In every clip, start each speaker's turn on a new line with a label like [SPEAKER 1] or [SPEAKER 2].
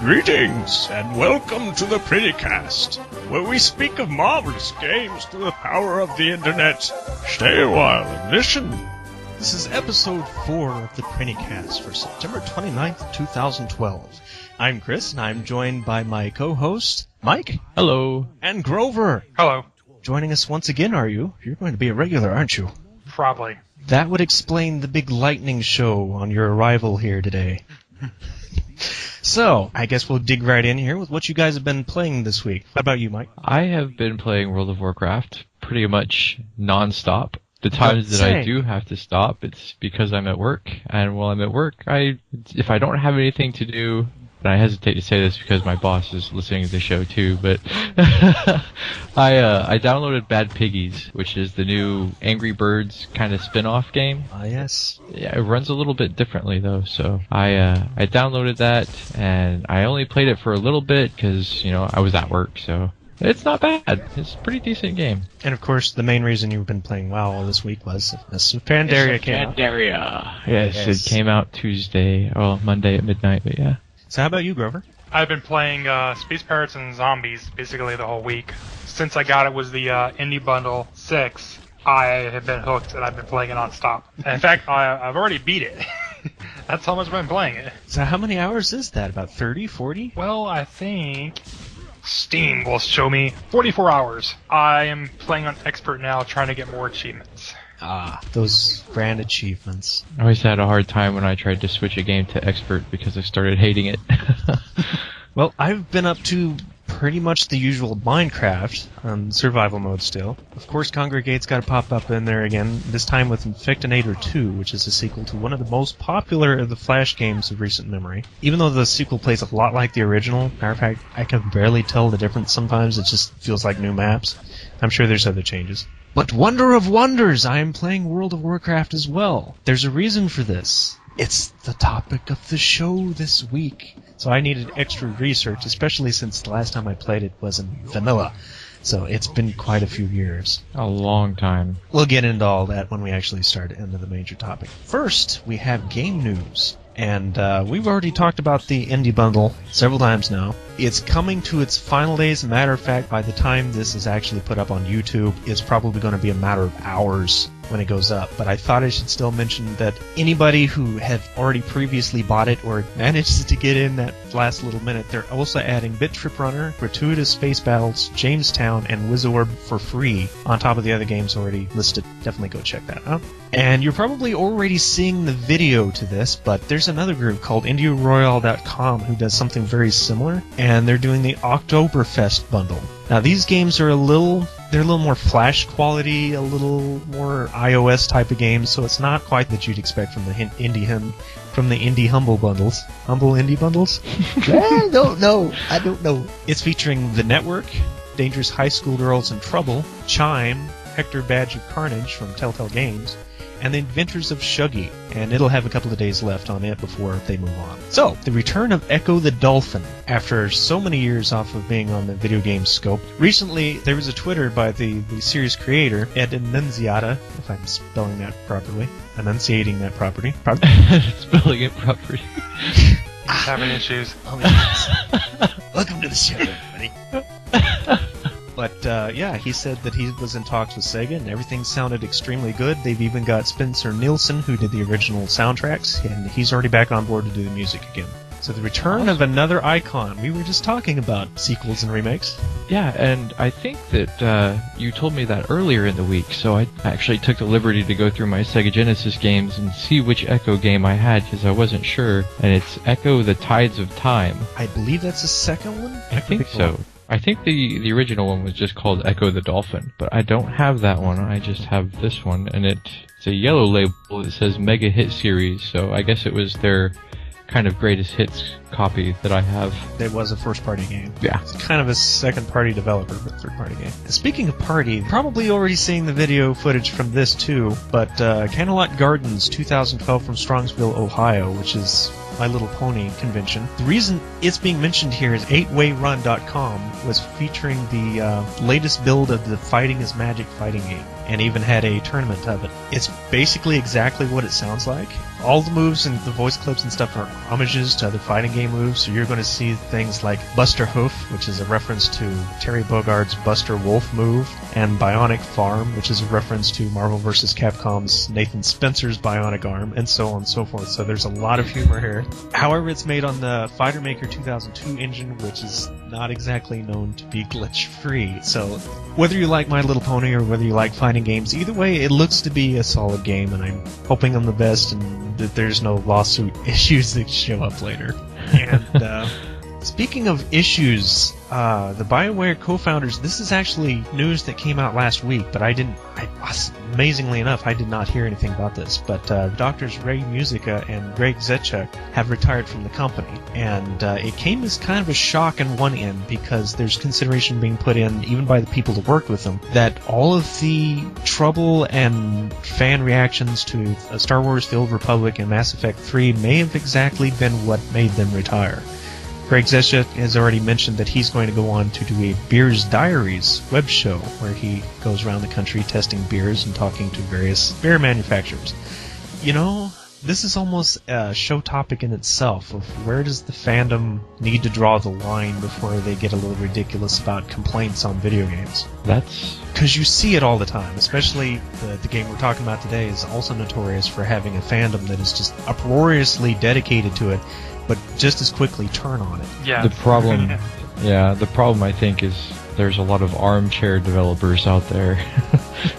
[SPEAKER 1] Greetings, and welcome to the PrinnyCast, where we speak of marvelous games through the power of the internet. Stay a while and listen.
[SPEAKER 2] This is episode 4 of the PrinnyCast for September 29th, 2012. I'm Chris, and I'm joined by my co-host, Mike.
[SPEAKER 3] Hello.
[SPEAKER 2] And Grover.
[SPEAKER 4] Hello.
[SPEAKER 2] Joining us once again, are you? You're going to be a regular, aren't you?
[SPEAKER 4] Probably.
[SPEAKER 2] That would explain the big lightning show on your arrival here today. So, I guess we'll dig right in here with what you guys have been playing this week. What about you, Mike?
[SPEAKER 3] I have been playing World of Warcraft pretty much non-stop. The times that I do have to stop, it's because I'm at work. And while I'm at work, if I don't have anything to do, and I hesitate to say this because my boss is listening to the show too, but I downloaded Bad Piggies, which is the new Angry Birds kind of spin-off game.
[SPEAKER 2] Ah, yes.
[SPEAKER 3] Yeah, it runs a little bit differently though, so I downloaded that, and I only played it for a little bit because, I was at work, so it's not bad. It's a pretty decent game.
[SPEAKER 2] And of course, the main reason you've been playing WoW this week was Pandaria came out.
[SPEAKER 3] Pandaria! Yes, it came out Monday at midnight, but yeah.
[SPEAKER 2] So how about you, Grover?
[SPEAKER 4] I've been playing Space Pirates and Zombies basically the whole week. Since I got it was the Indie Bundle 6, I have been hooked and I've been playing it non-stop. In fact, I've already beat it. That's how much I've been playing it.
[SPEAKER 2] So how many hours is that? About 30, 40?
[SPEAKER 4] Well, I think Steam will show me 44 hours. I am playing on Expert now, trying to get more achievements.
[SPEAKER 2] Ah, those grand achievements.
[SPEAKER 3] I always had a hard time when I tried to switch a game to Expert because I started hating it.
[SPEAKER 2] Well, I've been up to pretty much the usual Minecraft, survival mode still. Of course, Congregate's got to pop up in there again, this time with Infectinator 2, which is a sequel to one of the most popular of the Flash games of recent memory. Even though the sequel plays a lot like the original, matter of fact, I can barely tell the difference sometimes, it just feels like new maps. I'm sure there's other changes. But wonder of wonders, I am playing World of Warcraft as well. There's a reason for this. It's the topic of the show this week. So I needed extra research, especially since the last time I played it was in vanilla. So it's been quite a few years.
[SPEAKER 3] A long time.
[SPEAKER 2] We'll get into all that when we actually start into the major topic. First, we have game news. And we've already talked about the Indie Bundle several times now. It's coming to its final days. Matter of fact, by the time this is actually put up on YouTube, it's probably going to be a matter of hours when it goes up. But I thought I should still mention that anybody who had already previously bought it or managed to get in that last little minute, they're also adding Bit Trip Runner, Gratuitous Space Battles, Jamestown, and Wizorb for free on top of the other games already listed. Definitely go check that out. And you're probably already seeing the video to this, but there's another group called IndieRoyale.com who does something very similar, and they're doing the Oktoberfest bundle. Now these games are a little more Flash quality, a little more iOS type of games, so it's not quite that you'd expect from the Indie Humble bundles. Humble Indie bundles? I don't know. It's featuring The Network, Dangerous High School Girls in Trouble, Chime, Hector Badge of Carnage from Telltale Games, and The Adventures of Shuggy, and it'll have a couple of days left on it before they move on. So, the return of Echo the Dolphin, after so many years off of being on the video game scope. Recently, there was a Twitter by the series creator, Ed Annunziata, if I'm spelling that properly, enunciating that property.
[SPEAKER 3] Spelling it properly.
[SPEAKER 4] He's having issues.
[SPEAKER 2] Oh, yes. Welcome to the show, everybody. But, he said that he was in talks with Sega, and everything sounded extremely good. They've even got Spencer Nielsen, who did the original soundtracks, and he's already back on board to do the music again. So the return of another icon. We were just talking about sequels and remakes.
[SPEAKER 3] Yeah, and I think that you told me that earlier in the week, so I actually took the liberty to go through my Sega Genesis games and see which Echo game I had, because I wasn't sure, and it's Echo the Tides of Time.
[SPEAKER 2] I believe that's the second one?
[SPEAKER 3] I think so. I think the original one was just called Echo the Dolphin, but I don't have that one. I just have this one, and it's a yellow label that says Mega Hit Series, so I guess it was their kind of greatest hits copy that I have.
[SPEAKER 2] It was a first-party game.
[SPEAKER 3] Yeah.
[SPEAKER 2] It's kind of a second-party developer, but third-party game. Speaking of party, probably already seeing the video footage from this too, but Canterlot Gardens 2012 from Strongsville, Ohio, which is My Little Pony convention. The reason it's being mentioned here is 8wayrun.com was featuring the latest build of the Fighting is Magic fighting game. and even had a tournament of it. It's basically exactly what it sounds like. All the moves and the voice clips and stuff are homages to other fighting game moves, so you're going to see things like Buster Hoof, which is a reference to Terry Bogard's Buster Wolf move, and Bionic Farm, which is a reference to Marvel vs. Capcom's Nathan Spencer's Bionic Arm, and so on and so forth. So there's a lot of humor here. However, it's made on the Fighter Maker 2002 engine, which is not exactly known to be glitch-free. So whether you like My Little Pony or whether you like fighting games, either way, it looks to be a solid game, and I'm hoping I'm the best and that there's no lawsuit issues that show up later. And speaking of issues, the BioWare co-founders, this is actually news that came out last week, but amazingly enough, I did not hear anything about this. But Doctors Ray Musica and Greg Zetchuk have retired from the company. And it came as kind of a shock on one end, because there's consideration being put in, even by the people that worked with them, that all of the trouble and fan reactions to Star Wars The Old Republic and Mass Effect 3 may have exactly been what made them retire. Greg Zetchuk has already mentioned that he's going to go on to do a Beers Diaries web show where he goes around the country testing beers and talking to various beer manufacturers. You know, this is almost a show topic in itself of where does the fandom need to draw the line before they get a little ridiculous about complaints on video games.
[SPEAKER 3] That's...
[SPEAKER 2] Because you see it all the time, especially the game we're talking about today is also notorious for having a fandom that is just uproariously dedicated to it, but just as quickly turn on it.
[SPEAKER 4] Yeah.
[SPEAKER 3] The problem, the problem I think is there's a lot of armchair developers out there.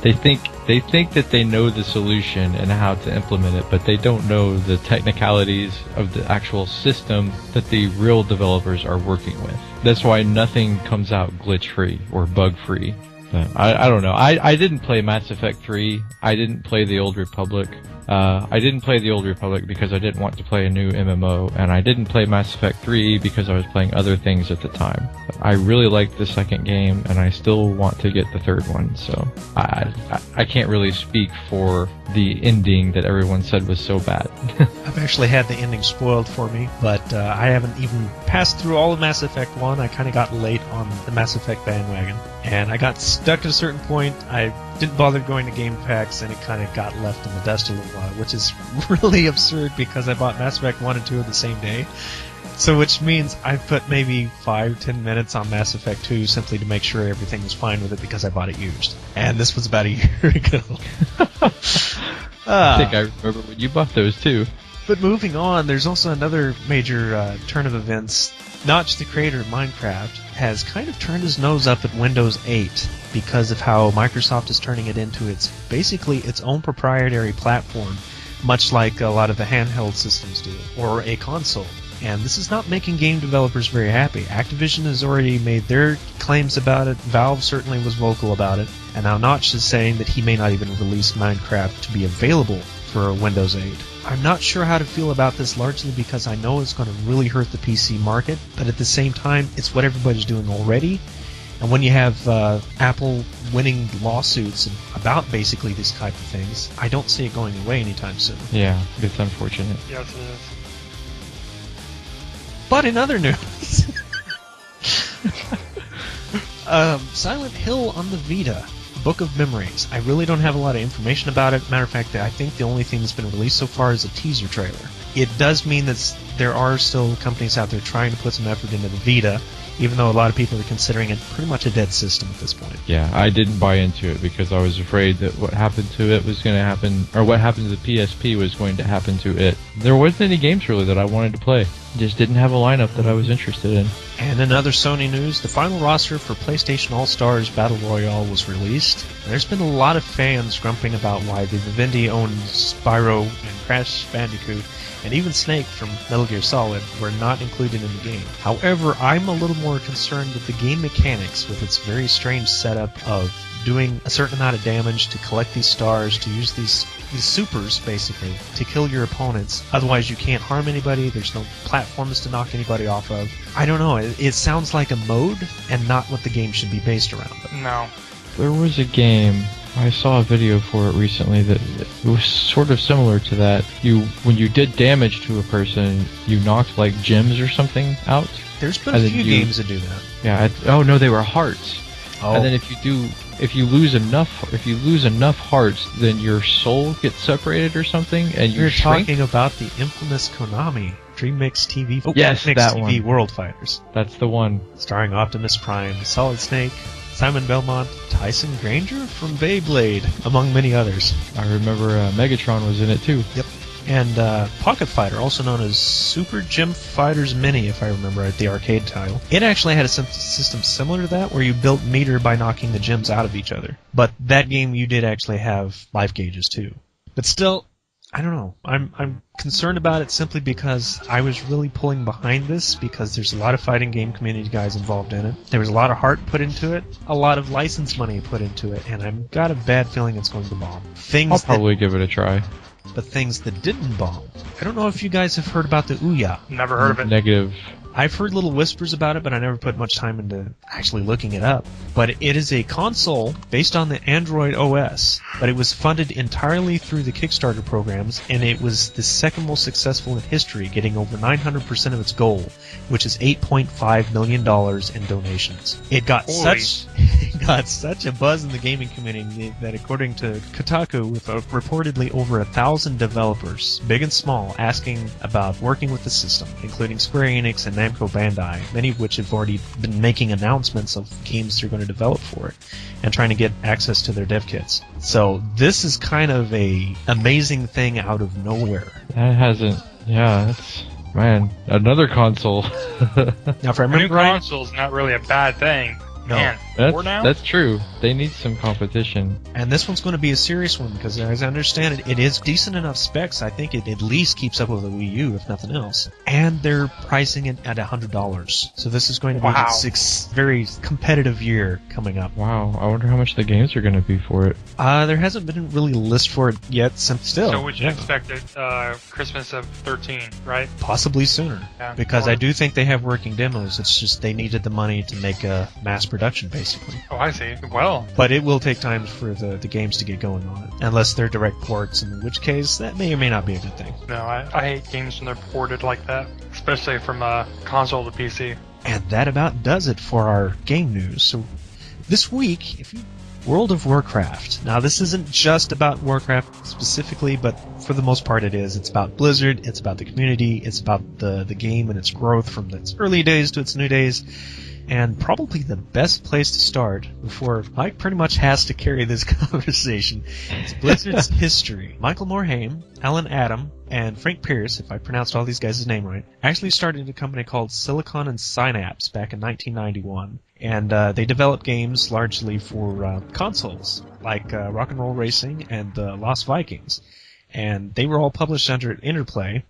[SPEAKER 3] They think that they know the solution and how to implement it, but they don't know the technicalities of the actual system that the real developers are working with. That's why nothing comes out glitch-free or bug-free. I don't know. I didn't play Mass Effect 3. I didn't play The Old Republic. I didn't play The Old Republic because I didn't want to play a new MMO, and I didn't play Mass Effect 3 because I was playing other things at the time. I really liked the second game, and I still want to get the third one, so I can't really speak for the ending that everyone said was so bad.
[SPEAKER 2] I've actually had the ending spoiled for me, but I haven't even passed through all of Mass Effect 1. I kind of got late on the Mass Effect bandwagon, and I got stuck at a certain point. I didn't bother going to Game Packs, and it kind of got left in the dust a little while, which is really absurd because I bought Mass Effect 1 and 2 on the same day. So which means I put maybe 5-10 minutes on Mass Effect 2 simply to make sure everything was fine with it because I bought it used. And this was about a year ago.
[SPEAKER 3] I think I remember when you bought those too.
[SPEAKER 2] But moving on, there's also another major turn of events. Notch, the creator of Minecraft, has kind of turned his nose up at Windows 8 because of how Microsoft is turning it into basically its own proprietary platform, much like a lot of the handheld systems do, or a console. And this is not making game developers very happy. Activision has already made their claims about it. Valve certainly was vocal about it. And now Notch is saying that he may not even release Minecraft to be available for Windows 8. I'm not sure how to feel about this, largely because I know it's going to really hurt the PC market, but at the same time, it's what everybody's doing already. And when you have Apple winning lawsuits about basically these type of things, I don't see it going away anytime soon.
[SPEAKER 3] Yeah, it's unfortunate.
[SPEAKER 4] Yes, it is.
[SPEAKER 2] But in other news, Silent Hill on the Vita, Book of Memories. I really don't have a lot of information about it. Matter of fact, I think the only thing that's been released so far is a teaser trailer. It does mean that there are still companies out there trying to put some effort into the Vita, even though a lot of people are considering it pretty much a dead system at this point.
[SPEAKER 3] Yeah, I didn't buy into it because I was afraid that what happened to it was going to happen, or what happened to the PSP was going to happen to it. There wasn't any games really that I wanted to play. Just didn't have a lineup that I was interested in.
[SPEAKER 2] And in other Sony news, the final roster for PlayStation All-Stars Battle Royale was released. There's been a lot of fans grumping about why the Vivendi-owned Spyro and Crash Bandicoot and even Snake from Metal Gear Solid were not included in the game. However, I'm a little more concerned with the game mechanics, with its very strange setup of doing a certain amount of damage to collect these stars, to use these supers, basically, to kill your opponents. Otherwise, you can't harm anybody. There's no platforms to knock anybody off of. I don't know. It sounds like a mode and not what the game should be based around.
[SPEAKER 4] No.
[SPEAKER 3] There was a game, I saw a video for it recently that it was sort of similar to that. When you did damage to a person, you knocked like gems or something out.
[SPEAKER 2] There's been a few games that do that.
[SPEAKER 3] Yeah. Oh no, they were hearts.
[SPEAKER 2] Oh.
[SPEAKER 3] And then if you do if you lose enough hearts, then your soul gets separated or something, and
[SPEAKER 2] You're
[SPEAKER 3] shrink.
[SPEAKER 2] talking about the infamous Konami Dream Mix TV.
[SPEAKER 3] Yes,
[SPEAKER 2] Mix
[SPEAKER 3] that
[SPEAKER 2] TV
[SPEAKER 3] one.
[SPEAKER 2] World Fighters,
[SPEAKER 3] That's the one.
[SPEAKER 2] starring Optimus Prime, Solid Snake, Simon Belmont, Tyson Granger from Beyblade, among many others.
[SPEAKER 3] I remember Megatron was in it too.
[SPEAKER 2] Yep. And Pocket Fighter, also known as Super Gym Fighters Mini, if I remember right, the arcade title. It actually had a system similar to that, where you built meter by knocking the gyms out of each other. But that game, you did actually have life gauges too. But still, I don't know. I'm concerned about it simply because I was really pulling behind this, because there's a lot of fighting game community guys involved in it. There was a lot of heart put into it, a lot of license money put into it, and I've got a bad feeling it's going to bomb.
[SPEAKER 3] I'll probably give it a try.
[SPEAKER 2] But things that didn't bomb. I don't know if you guys have heard about the Ouya.
[SPEAKER 4] Never heard of it.
[SPEAKER 3] Negative.
[SPEAKER 2] I've heard little whispers about it, but I never put much time into actually looking it up. But it is a console based on the Android OS, but it was funded entirely through the Kickstarter programs, and it was the second most successful in history, getting over 900% of its goal, which is $8.5 million in donations. It got such a buzz in the gaming community that, according to Kotaku, with reportedly over 1,000 developers, big and small, asking about working with the system, including Square Enix and Namco Bandai, many of which have already been making announcements of games they're going to develop for it, and trying to get access to their dev kits. So this is kind of a amazing thing out of nowhere.
[SPEAKER 3] That hasn't. Yeah, that's. Man, another console.
[SPEAKER 2] Now, if I
[SPEAKER 4] A new
[SPEAKER 2] remember right,
[SPEAKER 4] console's not really a bad thing.
[SPEAKER 2] No.
[SPEAKER 4] Man, four now?
[SPEAKER 3] That's true. They need some competition.
[SPEAKER 2] and this one's going to be a serious one, because as I understand it, it is decent enough specs. I think it at least keeps up with the Wii U, if nothing else. And they're pricing it at $100. So this is going to be
[SPEAKER 4] Wow.
[SPEAKER 2] a very competitive year coming up.
[SPEAKER 3] Wow, I wonder how much the games are going to be for it.
[SPEAKER 2] There hasn't been really a list for it yet. Still,
[SPEAKER 4] So we should
[SPEAKER 2] yeah.
[SPEAKER 4] expect it Christmas of 13, right?
[SPEAKER 2] Possibly sooner,
[SPEAKER 4] Yeah.
[SPEAKER 2] because I do think they have working demos. It's just they needed the money to make a mass production, basically.
[SPEAKER 4] Oh, I see. Well,
[SPEAKER 2] But it will take time for the games to get going on it, unless they're direct ports, in which case that may or may not be a good thing.
[SPEAKER 4] no, I hate games when they're ported like that, especially from console to PC.
[SPEAKER 2] And that about does it for our game news. So this week, World of Warcraft. Now, this isn't just about Warcraft specifically, but for the most part it is. It's about Blizzard, it's about the community, it's about the game and its growth from its early days to its new days. And probably the best place to start, before Mike pretty much has to carry this conversation, is Blizzard's history. Michael Morhaime, Alan Adam, and Frank Pierce, if I pronounced all these guys' name right, actually started a company called Silicon and Synapse back in 1991. And they developed games largely for consoles, like Rock and Roll Racing and Lost Vikings. And they were all published under Interplay.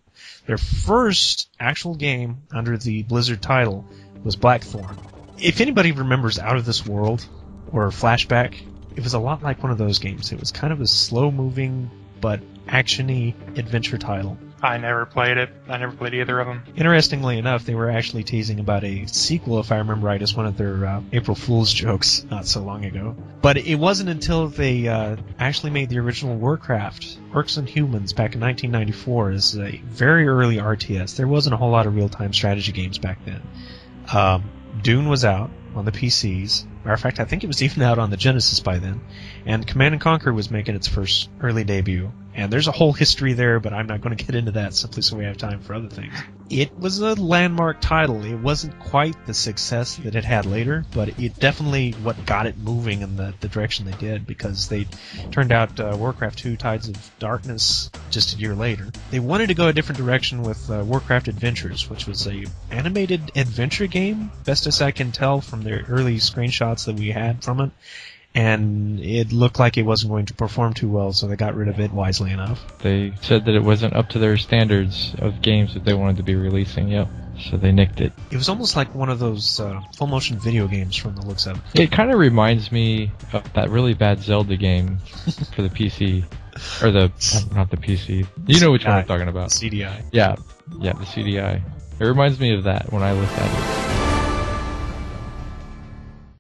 [SPEAKER 2] Their first actual game under the Blizzard title was Blackthorn. If anybody remembers Out of This World or Flashback, it was a lot like one of those games. It was kind of a slow-moving but action-y adventure title.
[SPEAKER 4] I never played it. I never played either of them.
[SPEAKER 2] Interestingly enough, they were actually teasing about a sequel, if I remember right, as one of their April Fool's jokes not so long ago. But it wasn't until they actually made the original Warcraft, Orcs and Humans, back in 1994 as a very early RTS. There wasn't a whole lot of real-time strategy games back then. Dune was out on the PCs. Matter of fact, I think it was even out on the Genesis by then. And Command & Conquer was making its first early debut. And there's a whole history there, but I'm not going to get into that simply so we have time for other things. It was a landmark title. It wasn't quite the success that it had later, but it definitely what got it moving in the direction they did, because they turned out Warcraft 2 Tides of Darkness just a year later. They wanted to go a different direction with Warcraft Adventures, which was a animated adventure game, best as I can tell from their early screenshots that we had from it. And it looked like it wasn't going to perform too well, so they got rid of it wisely enough.
[SPEAKER 3] They said that it wasn't up to their standards of games that they wanted to be releasing, yep. So they nicked it.
[SPEAKER 2] It was almost like one of those full-motion video games from the looks of it.
[SPEAKER 3] It kind of reminds me of that really bad Zelda game for the PC. Or not the PC. You know which one I'm talking about.
[SPEAKER 2] CDI.
[SPEAKER 3] Yeah, the CDI. It reminds me of that when I look at it.